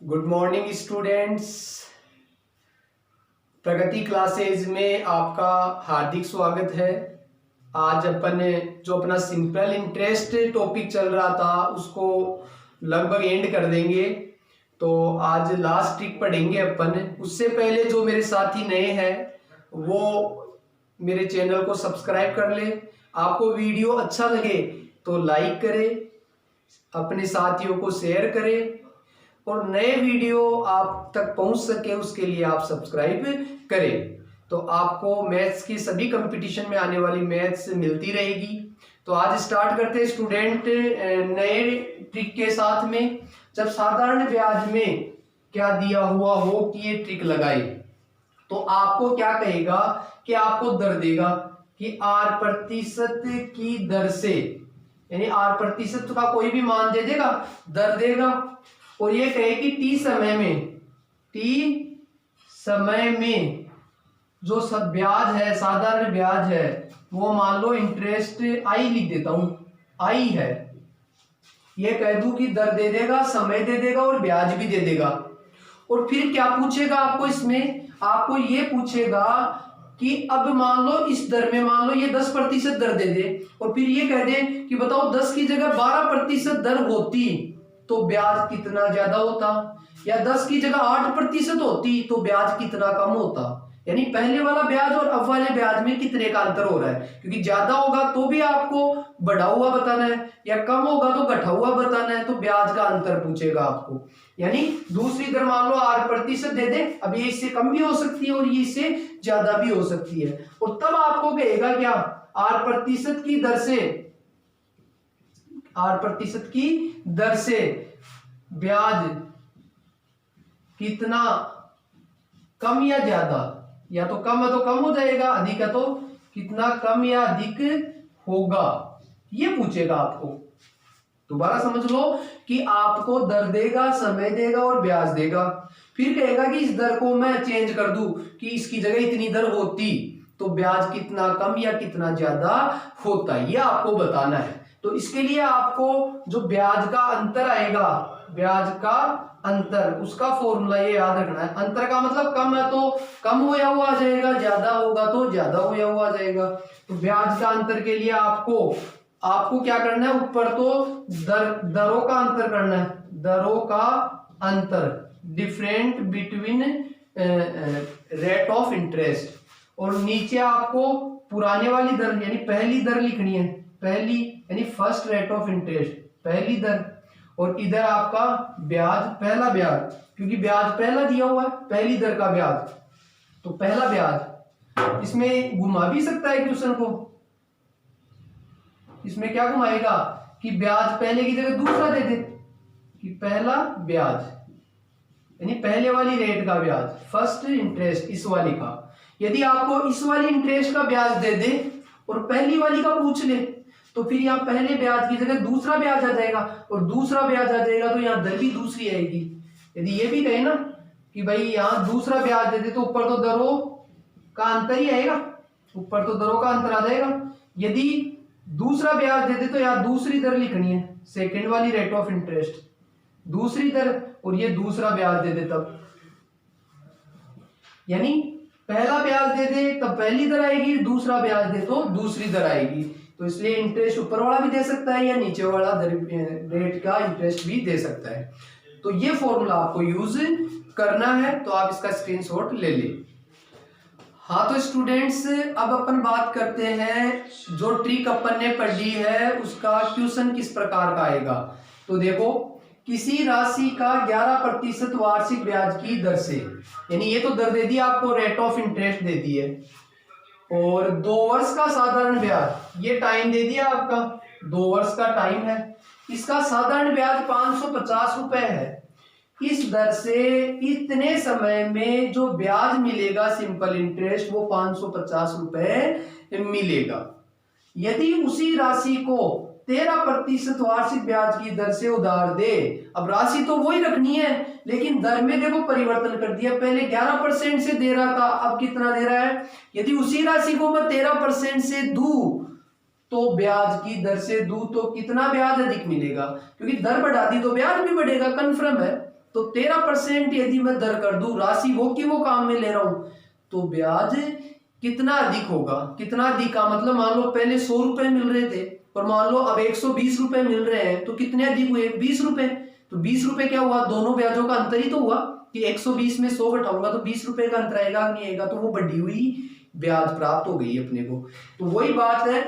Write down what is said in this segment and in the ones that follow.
Good morning students. Pragati classes में आपका हार्दिक स्वागत है। आज अपन जो अपना सिंपल इंटरेस्ट टॉपिक चल रहा था उसको लगभग एंड कर देंगे। तो आज लास्ट ट्रिक पढ़ेंगे अपन। उससे पहले जो मेरे साथी नए हैं वो मेरे चैनल को सब्सक्राइब कर ले। आपको वीडियो अच्छा लगे तो लाइक करें, अपने साथियों को शेयर करें और नए वीडियो आप तक पहुंच सके उसके लिए आप सब्सक्राइब करें। तो आपको मैथ्स की सभी कंपटीशन में आने वाली मैथ्स मिलती रहेगी। तो आज स्टार्ट करते हैं स्टूडेंट नए ट्रिक के साथ में। जब साधारण ब्याज में क्या दिया हुआ हो कि ये ट्रिक लगाए तो आपको क्या कहेगा कि आपको दर देगा कि R% की दर से, यानी R% का कोई भी मान दे देगा, दर देगा और ये कहे कि टी समय में जो सब ब्याज है, साधारण ब्याज है, वो मान लो इंटरेस्ट आई लिख देता हूं, आई है। ये कह दूं कि दर दे देगा, समय दे देगा और ब्याज भी दे देगा। और फिर क्या पूछेगा आपको, इसमें आपको ये पूछेगा कि अब मान लो इस दर में मान लो ये 10% दर दे दे और फिर ये कह दे कि बताओ 10 की जगह 12% दर होती तो ब्याज कितना ज्यादा होता, या 10 की जगह 8% होती तो ब्याज कितना कम होता। यानी पहले वाला ब्याज और अब वाले ब्याज में कितने का अंतर हो रहा है, क्योंकि ज्यादा होगा तो भी आपको बढ़ा हुआ बताना है या कम होगा तो घटा हुआ बताना है। तो ब्याज का अंतर पूछेगा आपको। यानी दूसरी दर मान लो R% दे दे, अब ये इससे कम भी हो सकती है और ये इससे ज्यादा भी हो सकती है। और तब आपको कहेगा क्या, R% की दर से, R% की दर से ब्याज कितना कम या ज्यादा, या तो कम है तो कम हो जाएगा, अधिक है तो कितना कम या अधिक होगा, ये पूछेगा आपको। दोबारा समझ लो कि आपको दर देगा, समय देगा और ब्याज देगा। फिर कहेगा कि इस दर को मैं चेंज कर दूं कि इसकी जगह इतनी दर होती तो ब्याज कितना कम या कितना ज्यादा होता, ये आपको बताना है। तो इसके लिए आपको जो ब्याज का अंतर आएगा, ब्याज का अंतर, उसका फॉर्मूला ये याद रखना है। अंतर का मतलब कम है तो कम होया हुआ आ जाएगा, ज्यादा होगा तो ज्यादा होया हुआ आ जाएगा। तो ब्याज का अंतर के लिए आपको क्या करना है, ऊपर तो दरों का अंतर करना है, दरों का अंतर, different between rate of interest, और नीचे आपको पुराने वाली दर यानी पहली दर लिखनी है, पहली यानी फर्स्ट रेट ऑफ इंटरेस्ट, पहली दर, और इधर आपका ब्याज, पहला ब्याज, क्योंकि ब्याज पहला दिया हुआ है, पहली दर का ब्याज, तो पहला ब्याज। इसमें घुमा भी सकता है क्वेश्चन को, इसमें क्या घुमाएगा कि ब्याज पहले की जगह दूसरा दे दे कि पहला ब्याज यानी पहले वाली रेट का ब्याज, फर्स्ट इंटरेस्ट इस वाली का। यदि आपको इस वाली इंटरेस्ट का ब्याज दे दे और पहली वाली का पूछ ले तो फिर यहाँ पहले ब्याज की जगह दूसरा ब्याज आ जाएगा, और दूसरा ब्याज आ जाएगा तो यहाँ दर भी दूसरी आएगी। यदि ये भी कहे ना कि भाई यहाँ दूसरा ब्याज दे दे तो ऊपर तो दरों का अंतर ही आएगा, ऊपर तो दरों का अंतर आ जाएगा। यदि दूसरा ब्याज दे दे तो यहाँ दूसरी दर लिखनी है, सेकेंड वाली रेट ऑफ इंटरेस्ट, दूसरी दर, और ये दूसरा ब्याज दे दे तब, यानी पहला ब्याज दे दे तब पहली दर आएगी, दूसरा ब्याज दे तो दूसरी दर आएगी। तो इसलिए इंटरेस्ट ऊपर वाला भी दे सकता है या नीचे वाला रेट का इंटरेस्ट भी दे सकता है। तो ये फॉर्मूला आपको यूज करना है, तो आप इसका स्क्रीनशॉट ले ले। हाँ तो स्टूडेंट्स, अब अपन बात करते हैं जो ट्रिक अपन ने पढ़ी है उसका क्वेश्चन किस प्रकार का आएगा। तो देखो, किसी राशि का 11% वार्षिक ब्याज की दर से, यानी ये तो दर दे दी आपको, रेट ऑफ इंटरेस्ट दे दी है, और 2 वर्ष का साधारण ब्याज, ये टाइम दे दिया आपका, 2 वर्ष का टाइम है, इसका साधारण ब्याज 550 रुपए है। इस दर से इतने समय में जो ब्याज मिलेगा सिंपल इंटरेस्ट वो 550 रुपए मिलेगा। यदि उसी राशि को 13% वार्षिक ब्याज की दर से उधार दे, अब राशि तो वही रखनी है लेकिन दर में देखो परिवर्तन कर दिया, पहले 11% से दे रहा था, अब कितना दे रहा है। यदि उसी राशि को मैं 13% से दूं तो ब्याज की दर से दूं तो कितना ब्याज अधिक मिलेगा, क्योंकि दर बढ़ा दी तो ब्याज भी बढ़ेगा, कन्फर्म है। तो 13% यदि मैं दर कर दूं, राशि वो की वो काम में ले रहा हूं, तो ब्याज कितना अधिक होगा। कितना अधिक का मतलब, मान लो पहले 100 रुपए मिल रहे थे और मान लो अब 120 रुपए मिल रहे हैं, तो कितने अधिक हुए, 20 रुपए। तो 20 रुपए क्या हुआ, दोनों ब्याजों का अंतर ही तो हुआ कि 120 में 100 घटाऊंगा तो 20 रुपए का अंतर आएगा, नहीं आएगा, तो वो बढ़ी हुई ब्याज प्राप्त हो गई अपने को। तो वही बात है,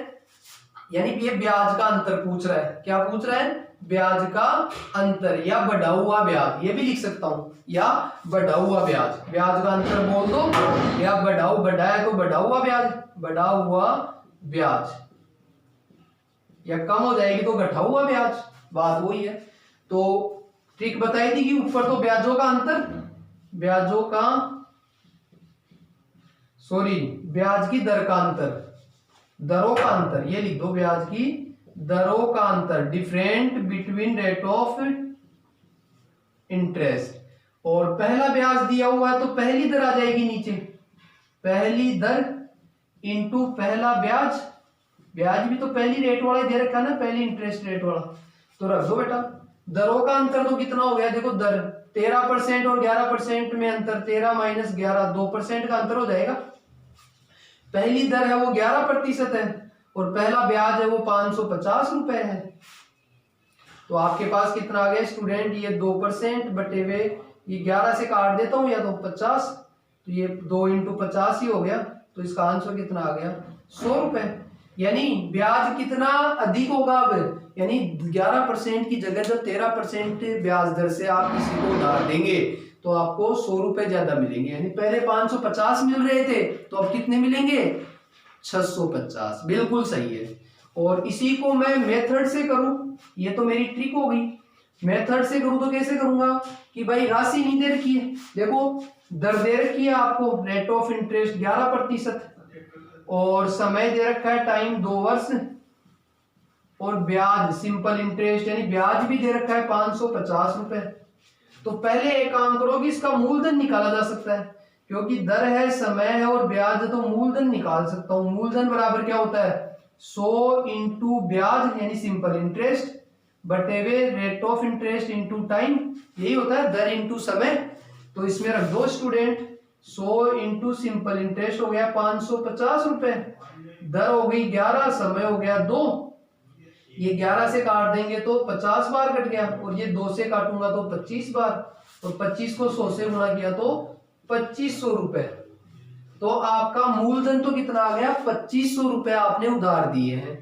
यानी कि ये ब्याज का अंतर पूछ रहा है। क्या पूछ रहा है, ब्याज का अंतर या बढ़ा हुआ ब्याज, ये भी लिख सकता हूं, या बढ़ा हुआ ब्याज। ब्याज का अंतर बोल दो, या बढ़ा है तो बढ़ा हुआ ब्याज, बढ़ा हुआ ब्याज, या कम हो जाएगी तो घटा हुआ ब्याज, बात वही है। तो ट्रिक बताई थी कि ऊपर तो ब्याजों का अंतर, ब्याजों का ब्याज की दर का अंतर, दरों का अंतर, ये लिख दो, ब्याज की दरों का अंतर, different between rate of interest. और पहला ब्याज दिया हुआ है तो पहली दर आ जाएगी नीचे, पहली दर इंटू पहला ब्याज। ब्याज भी तो पहली रेट वाला दे रखा है ना, पहली इंटरेस्ट रेट वाला, तो रख दो बेटा। दरों का अंतर तो कितना हो गया, देखो दर 13% और 11% में अंतर, 13 माइनस 11, 2% का अंतर हो जाएगा। पहली दर है वो 11% है और पहला ब्याज है वो 550 रुपए है। तो आपके पास कितना आ गया स्टूडेंट, ये 2% बटे हुए ये 11 से काट देता हूं या तो 50, तो ये 2 इंटू 50 ही हो गया। तो इसका आंसर कितना आ गया, 100 रुपए। यानी ब्याज कितना अधिक होगा अब, यानी 11% की जगह जब 13% ब्याज दर से आप किसी को उधार देंगे तो आपको 100 रुपए ज्यादा मिलेंगे। यानी पहले 550 मिल रहे थे तो अब कितने मिलेंगे, 650। बिल्कुल सही है। और इसी को मैं मेथड से करूं, ये तो मेरी ट्रिक हो गई। मेथड से करूं तो कैसे करूंगा कि भाई राशि नहीं दे रखी है, देखो दर दे रखी है आपको, रेट ऑफ इंटरेस्ट 11% और समय दे रखा है टाइम 2 वर्ष, और ब्याज सिंपल इंटरेस्ट यानी ब्याज भी दे रखा है 550 रुपए। तो पहले एक काम करो कि इसका मूलधन निकाला जा सकता है, क्योंकि दर है, समय है और ब्याज है, तो मूलधन निकाल सकता हूं। मूलधन बराबर क्या होता है, 100 इंटू ब्याज यानी सिंपल इंटरेस्ट बटे हुए rate of interest into time, यही होता है दर इंटू समय। तो इसमें रख दो स्टूडेंट, 100 इंटू सिंपल इंटरेस्ट हो गया 550 रुपए, दर हो गई 11, समय हो गया 2, ये 11 से काट देंगे तो 50 बार कट गया, और ये 2 से काटूंगा तो 25 बार, और 25 को 100 से गुणा किया तो 2500 रुपए। तो आपका मूलधन तो कितना आ गया, 2500 रुपए आपने उधार दिए हैं।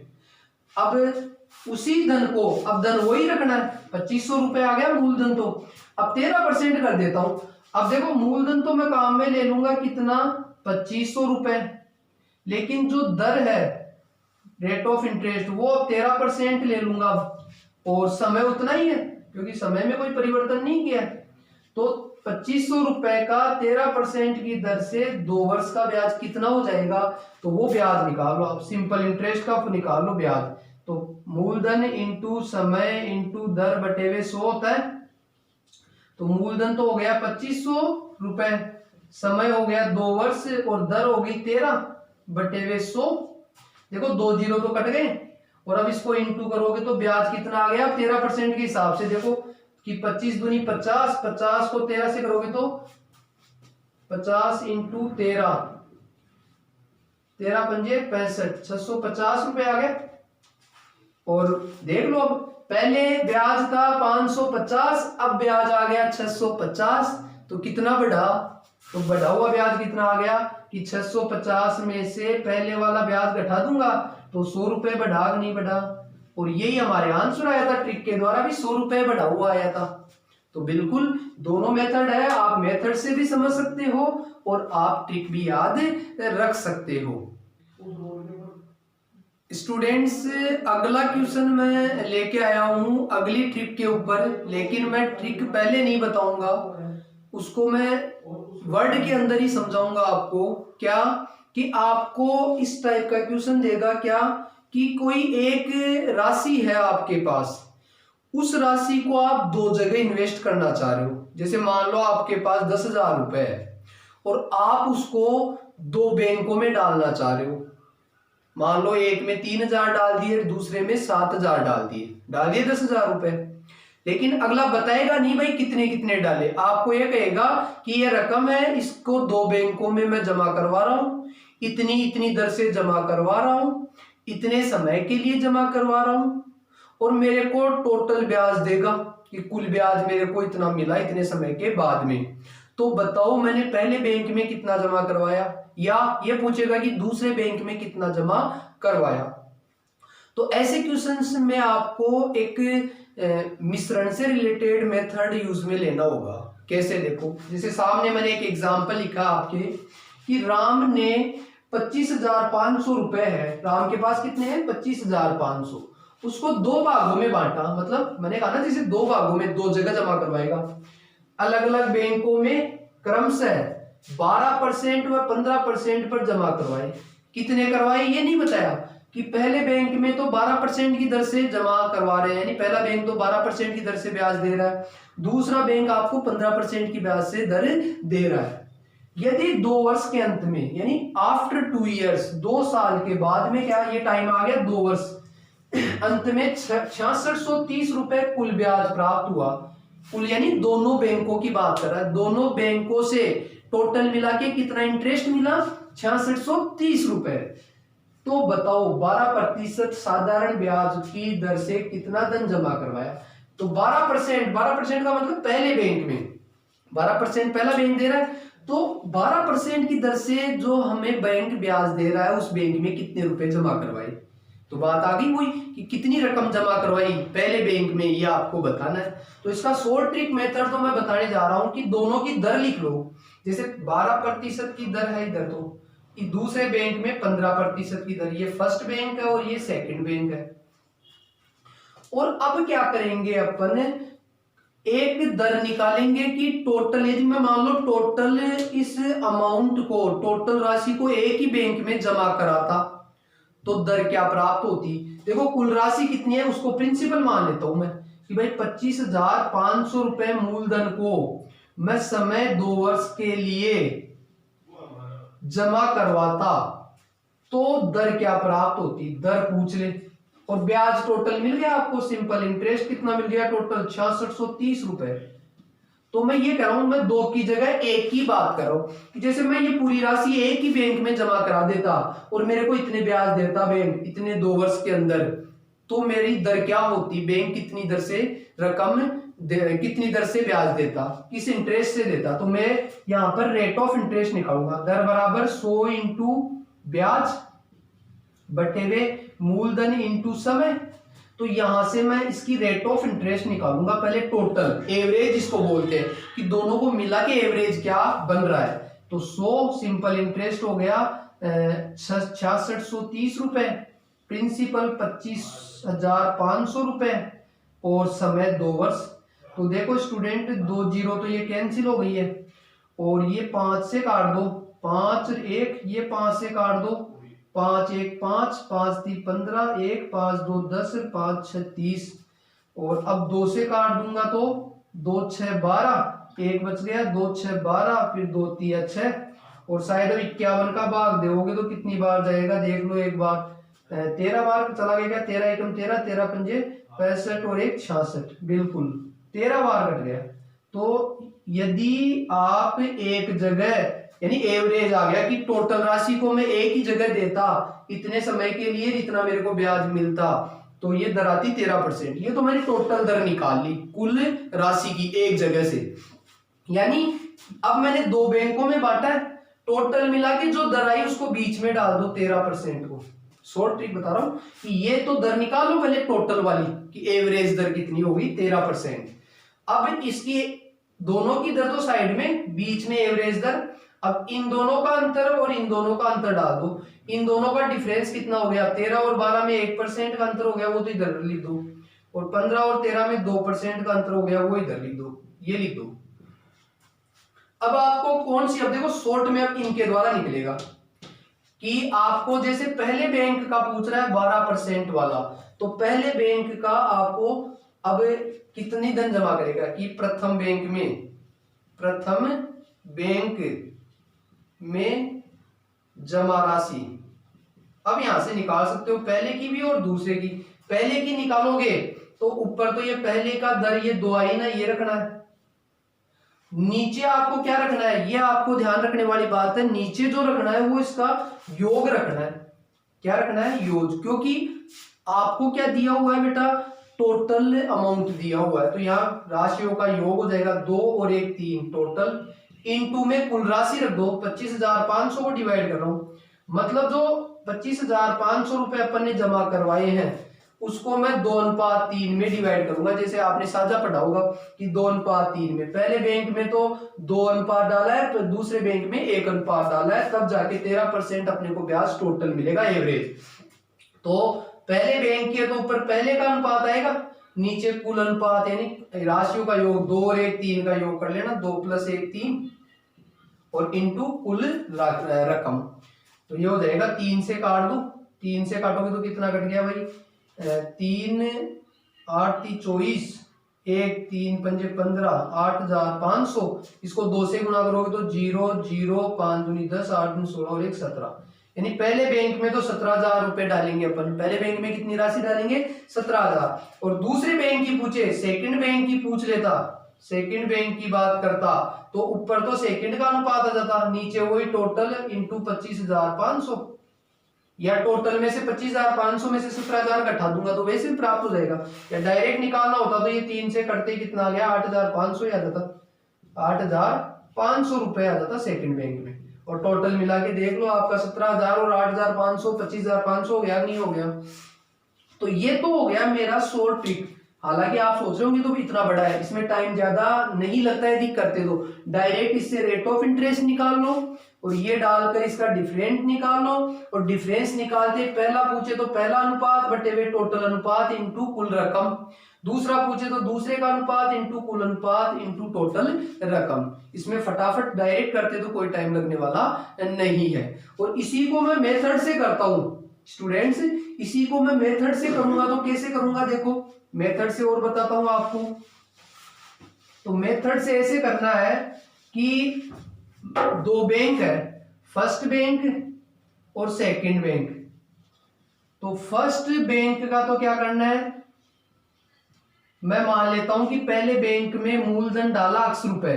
अब उसी धन को, अब धन वही रखना है, 2500 रुपए आ गया मूलधन, तो अब 13% कर देता हूं। अब देखो मूलधन तो मैं काम में ले लूंगा कितना, 2500 रुपए, लेकिन जो दर है रेट ऑफ इंटरेस्ट वो 13% ले लूंगा, और समय उतना ही है क्योंकि समय में कोई परिवर्तन नहीं किया। तो 2500 रुपए का 13% की दर से 2 वर्ष का ब्याज कितना हो जाएगा, तो वो ब्याज निकाल लो। अब सिंपल इंटरेस्ट का निकाल लो ब्याज, तो मूलधन इंटू समय इंटू दर बटे हुए 100 होता है। तो मूलधन तो हो गया 2500 रुपए, समय हो गया 2 वर्ष और दर हो गई 13 बटे हुए 100। देखो 2 जीरो तो कट गए, और अब इसको इंटू करोगे तो ब्याज कितना आ गया 13% के हिसाब से। देखो कि 25 दूनी 50, 50 को 13 से करोगे तो 50 इंटू 13, 13 पंजे 65, 650 रुपए आ गए। और देख लो अब पहले ब्याज था 550, अब ब्याज आ गया 650, तो कितना बढ़ा, तो बढ़ा हुआ ब्याज कितना आ गया कि 650 में से पहले वाला ब्याज घटा दूंगा तो 100 रुपए बढ़ा कि नहीं बढ़ा। और यही हमारे आंसर आया था, ट्रिक के द्वारा भी 100 रुपए बढ़ा हुआ आया था। तो बिल्कुल दोनों मेथड है, आप मेथड से भी समझ सकते हो और आप ट्रिक भी याद रख सकते हो। स्टूडेंट्स अगला क्वेश्चन मैं लेके आया हूं अगली ट्रिक के ऊपर, लेकिन मैं ट्रिक पहले नहीं बताऊंगा, उसको मैं वर्ड के अंदर ही समझाऊंगा आपको। क्या कि आपको इस टाइप का क्वेश्चन देगा क्या कि कोई एक राशि है आपके पास, उस राशि को आप 2 जगह इन्वेस्ट करना चाह रहे हो। जैसे मान लो आपके पास 10,000 रुपए है और आप उसको 2 बैंकों में डालना चाह रहे हो। मान लो एक में 3,000 डाल दिए, दूसरे में 7,000 डाल दिए 10,000 रुपए। लेकिन अगला बताएगा नहीं भाई कितने कितने डाले, आपको ये कहेगा कि ये रकम है, इसको 2 बैंकों में मैं जमा करवा रहा हूं, इतनी इतनी दर से जमा करवा रहा हूं, इतने समय के लिए जमा करवा रहा हूं, और मेरे को टोटल ब्याज देगा कि कुल ब्याज मेरे को इतना मिला इतने समय के बाद में। तो बताओ मैंने पहले बैंक में कितना जमा करवाया, या ये पूछेगा कि दूसरे बैंक में कितना जमा करवाया। तो ऐसे क्वेश्चंस में आपको एक मिश्रण से रिलेटेड मेथड यूज में लेना होगा। कैसे, देखो जैसे सामने मैंने एक एग्जांपल लिखा आपके कि राम ने 25,500 रुपए है, राम के पास कितने हैं 25,500, उसको 2 भागों में बांटा, मतलब मैंने कहा ना जैसे 2 भागों में 2 जगह जमा करवाएगा, अलग अलग बैंकों में क्रमशः 12% व 15% पर जमा करवाए। कितने करवाए ये नहीं बताया कि पहले बैंक में तो 12% की दर से जमा करवा रहे हैं, यानी पहला बैंक तो 12% की दर से ब्याज दे रहा है, दूसरा बैंक आपको 15% की ब्याज से दर दे रहा है। यदि 2 वर्ष के अंत में, यानी आफ्टर 2 ईयर्स, 2 साल के बाद में, क्या ये टाइम आ गया 2 वर्ष, अंत में 6630 रुपए कुल ब्याज प्राप्त हुआ। कुल यानी दोनों बैंकों की बात कर रहा है, दोनों बैंकों से टोटल मिला के कितना इंटरेस्ट मिला 6630 रुपए। तो बताओ 12% साधारण ब्याज की दर से कितना धन जमा करवाया। तो 12% का मतलब पहले बैंक में 12% पहला बैंक दे रहा है, तो 12% की दर से जो हमें बैंक ब्याज दे रहा है उस बैंक में कितने रुपए जमा करवाए। तो बात आ गई वही कि कितनी रकम जमा करवाई पहले बैंक में, ये आपको बताना है। तो इसका शॉर्ट ट्रिक मेथड तो मैं बताने जा रहा हूं कि दोनों की दर लिख लो। जैसे 12% की दर है इधर, तो दूसरे बैंक में 15% की दर, ये फर्स्ट बैंक है और ये सेकंड बैंक है। और अब क्या करेंगे अपन, एक दर निकालेंगे कि टोटल, यदि मैं मान लो टोटल इस अमाउंट को, टोटल राशि को एक ही बैंक में जमा कराता तो दर क्या प्राप्त होती। देखो कुल राशि कितनी है उसको प्रिंसिपल मान लेता हूं मैं कि भाई 25,500 रुपए मूलधन को मैं समय 2 वर्ष के लिए जमा करवाता तो दर क्या प्राप्त होती, दर पूछ ले। और ब्याज टोटल मिल गया आपको, सिंपल इंटरेस्ट कितना मिल गया टोटल 6630 रुपए। तो मैं ये कह रहा हूं, मैं 2 की जगह 1 की बात कर रहा हूं कि जैसे मैं ये पूरी राशि एक ही बैंक में जमा करा देता और मेरे को इतने ब्याज देता बैंक इतने 2 वर्ष के अंदर, तो मेरी दर क्या होती, बैंक कितनी दर से रकम कितनी दर से ब्याज देता, किस इंटरेस्ट से देता। तो मैं यहां पर रेट ऑफ इंटरेस्ट निकालूंगा, दर बराबर 100 इंटू ब्याज बटे हुए मूलधन इंटू समय। तो यहां से मैं इसकी रेट ऑफ इंटरेस्ट निकालूंगा, पहले टोटल एवरेज इसको बोलते हैं कि दोनों को मिला के एवरेज क्या बन रहा है। तो 100 सिंपल इंटरेस्ट हो गया 6630 रुपए, प्रिंसिपल 25,500 रुपए और समय 2 वर्ष। तो देखो स्टूडेंट 2 जीरो तो ये कैंसिल हो गई है और ये 5 से काट दो, 5 1, ये 5 से काट दो, 5 1 5, 5 3 15, 1 5 2 10, 5 6 30 और अब 2 से काट दूंगा तो 2 6 12, 1 बच गया, 2 6 12, फिर 2 3 6 और शायद अब 51 का भाग दोगे तो कितनी बार जाएगा देख लो एक बार, 13 बार चला गया, 13 एकम 13, 13 पंजे 65 और 1 66, बिल्कुल 13 बार कट गया। तो यदि आप एक जगह, यानी एवरेज आ गया कि टोटल राशि को मैं एक ही जगह देता इतने समय के लिए इतना मेरे को ब्याज मिलता, तो ये दर आती 13%। ये तो मैंने टोटल दर निकाल ली कुल राशि की एक जगह से। यानी अब मैंने 2 बैंकों में बांटा है, टोटल मिला के जो दर आई उसको बीच में डाल दो 13% को। शॉर्ट ट्रिक बता रहा हूं कि ये तो दर निकालो पहले टोटल वाली कि एवरेज दर कितनी होगी 13%। अब इसकी दोनों की दर तो साइड में, बीच में एवरेज दर। अब इन दोनों का अंतर और इन दोनों का अंतर डाल दो, इन दोनों का डिफरेंस कितना हो गया 13 और 12 में 1% का अंतर हो गया, वो तो इधर लिख दो, और 15 और 13 में 2% का अंतर हो गया, वो इधर लिख दो, ये लिख दो। अब आपको कौन सी, अब देखो शॉर्ट में अब इनके द्वारा निकलेगा कि आपको जैसे पहले बैंक का पूछ रहा है 12% वाला, तो पहले बैंक का आपको अब कितनी धन जमा करेगा कि प्रथम बैंक में जमा राशि। अब यहां से निकाल सकते हो पहले की भी और दूसरे की। पहले की निकालोगे तो ऊपर तो ये पहले का दर ये 2 आई ना, ये रखना है। नीचे आपको क्या रखना है, ये आपको ध्यान रखने वाली बात है, नीचे जो रखना है वो इसका योग रखना है। क्या रखना है, योग, क्योंकि आपको क्या दिया हुआ है बेटा, टोटल अमाउंट दिया हुआ है। तो यहाँ राशियों का योग हो जाएगा 2 और 1 3 टोटल, इनटू में कुल राशि रख दो, 25,500 को डिवाइड कर रहा हूं, मतलब जो 25,500 रुपए अपन ने जमा करवाए हैं उसको मैं 2:3 में डिवाइड करूंगा। जैसे आपने साझा पढ़ा होगा कि 2:3 में, पहले बैंक में तो 2 अनुपात डाला है, तो दूसरे बैंक में 1 अनुपात डाला है, तब जाके 13% अपने को ब्याज टोटल मिलेगा एवरेज। तो पहले बैंक के तो ऊपर पहले का अनुपात आएगा, नीचे कुल अनुपात यानी राशियों का योग 2 और 1 3 का योग कर लेना, 2 + 1 3 और इंटू कुल रकम। तो ये हो जाएगा 3 से काट दो, 3 से काटोगे तो कितना कट गया भाई, 3 8 × 24 1 3 5 15 8,500, इसको 2 से गुना करोगे तो 0 0 5 दूनी 10 8 दूनी 16 और 1 17, यानी पहले बैंक में तो 17,000 रुपए डालेंगे अपन। पहले बैंक में कितनी राशि डालेंगे, 17,000। और दूसरे बैंक की पूछे, सेकंड बैंक की पूछ लेता, सेकंड बैंक की बात करता, तो ऊपर तो सेकंड का अनुपात आ जाता, नीचे वही टोटल इंटू 25,500, या टोटल में से 25,500 में से 17,000 घटा दूंगा तो वैसे प्राप्त हो जाएगा। या डायरेक्ट निकालना होता तो ये 3 से कटते कितना आ गया, 8,500 आ जाता, 8,500 रुपए आ जाता सेकंड बैंक में। और टोटल मिला के देख लो आपका 17,000 और 8,500 25,500 हो गया, नहीं हो गया। तो ये तो हो गया मेरा शॉर्ट ट्रिक। हालांकि आप सोच रहे होंगे तो भी इतना बड़ा है, इसमें टाइम ज्यादा नहीं लगता है, यदि करते तो डायरेक्ट इससे रेट ऑफ इंटरेस्ट निकाल लो और ये डालकर इसका डिफरेंट निकाल लो, और डिफरेंस निकालते पहला पूछे तो पहला अनुपात बटे हुए टोटल अनुपात इंटू कुल रकम, दूसरा पूछे तो दूसरे का अनुपात इंटू कुल अनुपात इंटू टोटल रकम। इसमें फटाफट डायरेक्ट करते तो कोई टाइम लगने वाला नहीं है। और इसी को मैं मेथड से करता हूं स्टूडेंट्स, इसी को मैं मेथड से करूंगा। तो कैसे करूंगा, देखो मेथड से और बताता हूं आपको। तो मेथड से ऐसे करना है कि 2 बैंक है, फर्स्ट बैंक और सेकंड बैंक। तो फर्स्ट बैंक का तो क्या करना है, मैं मान लेता हूं कि पहले बैंक में मूलधन डाला x रुपए,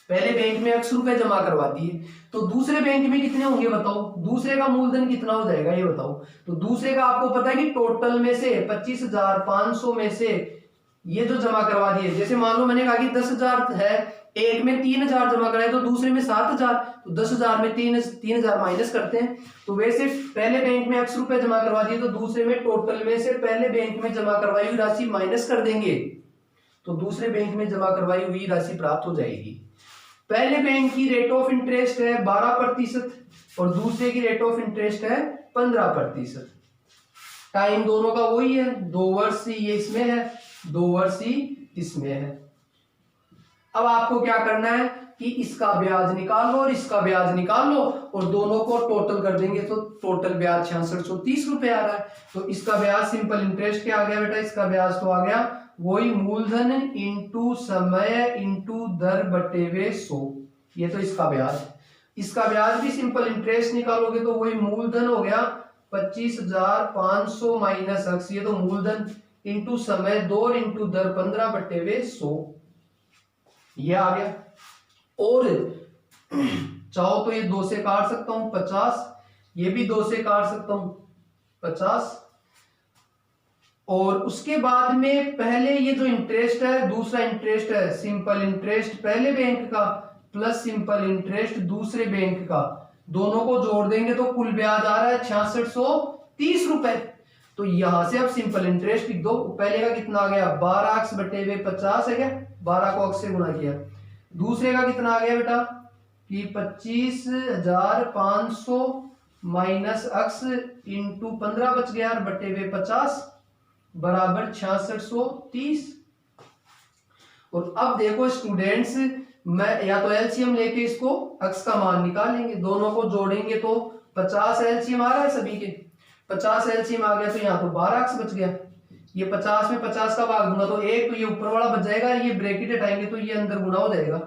पहले बैंक में x रुपए जमा करवा दिए, तो दूसरे बैंक में कितने होंगे बताओ, दूसरे का मूलधन कितना हो जाएगा ये बताओ। तो दूसरे का आपको पता है कि टोटल में से 25,500 में से ये जो जमा करवा दिए, जैसे मान लो मैंने कहा कि 10,000 है, एक में 3,000 जमा कराए तो दूसरे में 7,000, तो 10,000 में 3,000 माइनस करते हैं। तो वैसे पहले बैंक में x रुपए जमा करवा दिए तो दूसरे में टोटल में से पहले बैंक में जमा करवाई हुई राशि माइनस कर देंगे, तो दूसरे बैंक में जमा करवाई हुई राशि प्राप्त हो जाएगी। पहले बैंक की रेट ऑफ इंटरेस्ट है 12% और दूसरे की रेट ऑफ इंटरेस्ट है 15%। टाइम दोनों का वही है, 2 वर्ष ये इसमें है, 2 वर्ष ही इसमें है। अब आपको क्या करना है कि इसका ब्याज निकाल लो और इसका ब्याज निकाल लो और दोनों को टोटल कर देंगे तो टोटल ब्याज 6630 रुपए आ रहा है। तो इसका ब्याज सिंपल इंटरेस्ट क्या आ गया बेटा, इसका ब्याज तो आ गया वही मूलधन इंटू समय इंटू दर बटे हुए 100, ये तो इसका ब्याज। इसका ब्याज भी सिंपल इंटरेस्ट निकालोगे तो वही मूलधन हो गया 25,500 माइनस x, ये तो मूलधन इंटू समय 2 इंटू दर 15 बटे हुए 100, ये आ गया। और चाहो तो ये 2 से काट सकता हूं 50, ये भी 2 से काट सकता हूं 50, और उसके बाद में पहले ये जो इंटरेस्ट है, दूसरा इंटरेस्ट है सिंपल इंटरेस्ट पहले बैंक का प्लस सिंपल इंटरेस्ट दूसरे बैंक का, दोनों को जोड़ देंगे तो कुल ब्याज आ रहा है 6630 रुपए। तो यहां से अब सिंपल इंटरेस्ट लिख दो, पहले का कितना आ गया 12x बटे हुए 50 है क्या, 12 को x से गुणा किया। दूसरे का कितना आ गया बेटा कि 25,500 माइनस x इंटू 15 बच गया बटे हुए 50 बराबर 6630। और अब देखो स्टूडेंट्स, मैं या तो एलसीएम लेके इसको x का मान निकालेंगे, दोनों को जोड़ेंगे तो 50 एलसीएम आ रहा है सभी के, 50 एलसीएम आ गया तो यहाँ तो 12x बच गया। ये 50 में 50 का भाग दूंगा तो एक तो ये ऊपर वाला बच जाएगा, ये ब्रैकेट हटाएंगे तो ये अंदर गुना हो जाएगा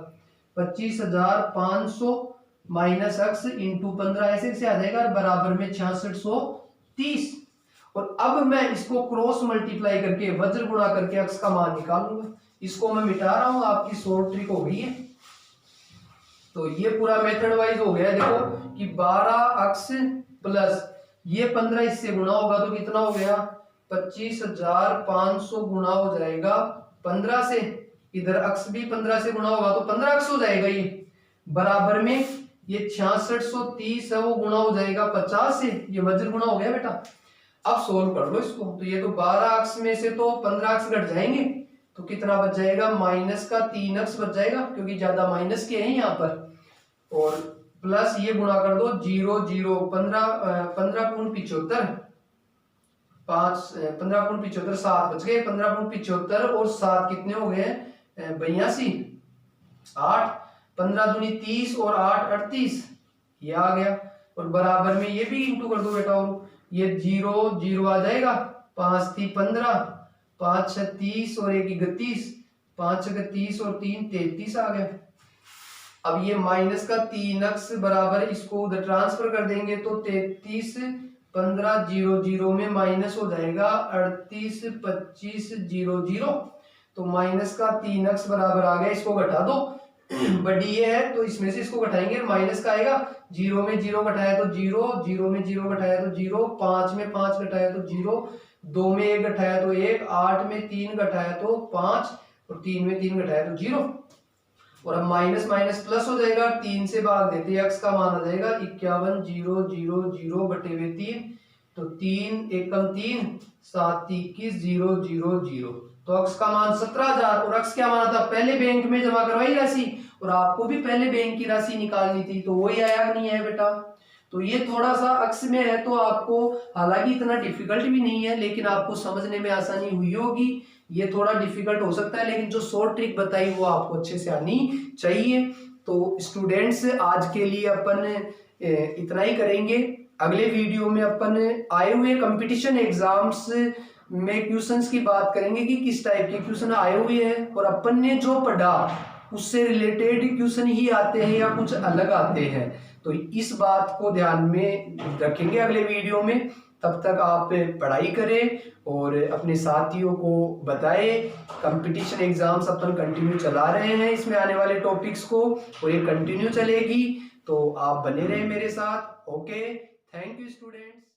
25,500 माइनस x इंटू 15 ऐसे से आ जाएगा बराबर में 6630। और अब मैं इसको क्रॉस मल्टीप्लाई करके वज्र गुणा करके अक्स का मान निकालूंगा। इसको मैं मिटा रहा हूं, आपकी शॉर्ट ट्रिक हो गई है। तो ये पूरा मेथड वाइज हो गया। देखो कि 12 अक्स प्लस ये 15 इससे गुणा होगा तो कितना हो गया 25,500 गुणा हो जाएगा 15 से। इधर अक्स भी 15 से गुणा होगा तो 15 अक्स हो जाएगा। ये बराबर में ये 6630 है वो गुणा हो जाएगा 50 से। ये वज्र गुणा हो गया बेटा। अब सोल्व कर लो इसको। तो ये तो 12 अक्स में से तो 15 अक्स घट जाएंगे तो कितना बच जाएगा माइनस का 3 अक्स बच जाएगा, क्योंकि ज्यादा माइनस के हैं यहाँ पर। और प्लस ये गुणा कर दो 0 0 15 गुण 75 5 15 गुण 75 7 बच गए। 15 गुण 75 और 7 कितने हो गए 82 8 15 दूनी 30 और 8 38 ये आ गया। और बराबर में ये भी इंटू कर दो बेटा। और ये 0 0 आ जाएगा 5 थी 15 5 6 30 और 1 31 5 6 30 और 3 33 आ गया। अब ये माइनस का 3 अक्स बराबर इसको उधर ट्रांसफर कर देंगे तो 33 15 0 0 में माइनस हो जाएगा 38 25 0 0। तो माइनस का 3 अक्स बराबर आ गया। इसको घटा दो, बड़ी ये है तो इसमें से इसको घटाएंगे माइनस का आएगा। 0 में 0 घटाया तो 0 0 में 0 घटाया तो 0 5 में 5 घटाया तो 0 2 में 1 घटाया तो 1 8 में 3 घटाया तो 5 और 3 में 3 घटाया तो 0। और अब माइनस माइनस प्लस हो जाएगा। 3 से भाग देते हैं अक्स का मान आ जाएगा 51 0 0 0 बटे हुए 3। तो 3 एकम 3 7 21 0 0 0। तो अक्स का मान 17,000। और अक्स क्या माना था पहले बैंक में जमा करवाई राशि, और आपको भी पहले बैंक की राशि निकालनी थी तो वही आया नहीं है बेटा। तो ये थोड़ा सा अक्स में है तो आपको हालांकि इतना डिफिकल्ट भी नहीं है, लेकिन आपको समझने में आसानी हुई होगी। ये थोड़ा डिफिकल्ट हो सकता है लेकिन जो शॉर्ट ट्रिक बताई वो आपको अच्छे से आनी चाहिए। तो स्टूडेंट्स आज के लिए अपन इतना ही करेंगे। अगले वीडियो में अपन आए हुए कंपटीशन एग्जाम्स में क्वेश्चंस की बात करेंगे कि किस टाइप के क्वेश्चन आए हुए हैं, और अपन ने जो पढ़ा उससे रिलेटेड क्वेश्चन ही आते हैं या कुछ अलग आते हैं। तो इस बात को ध्यान में रखेंगे अगले वीडियो में। तब तक आप पढ़ाई करें और अपने साथियों को बताएं। कंपटीशन एग्जाम्स अपन कंटिन्यू चला रहे हैं इसमें आने वाले टॉपिक्स को, और ये कंटिन्यू चलेगी। तो आप बने रहें मेरे साथ। Okay, thank you students.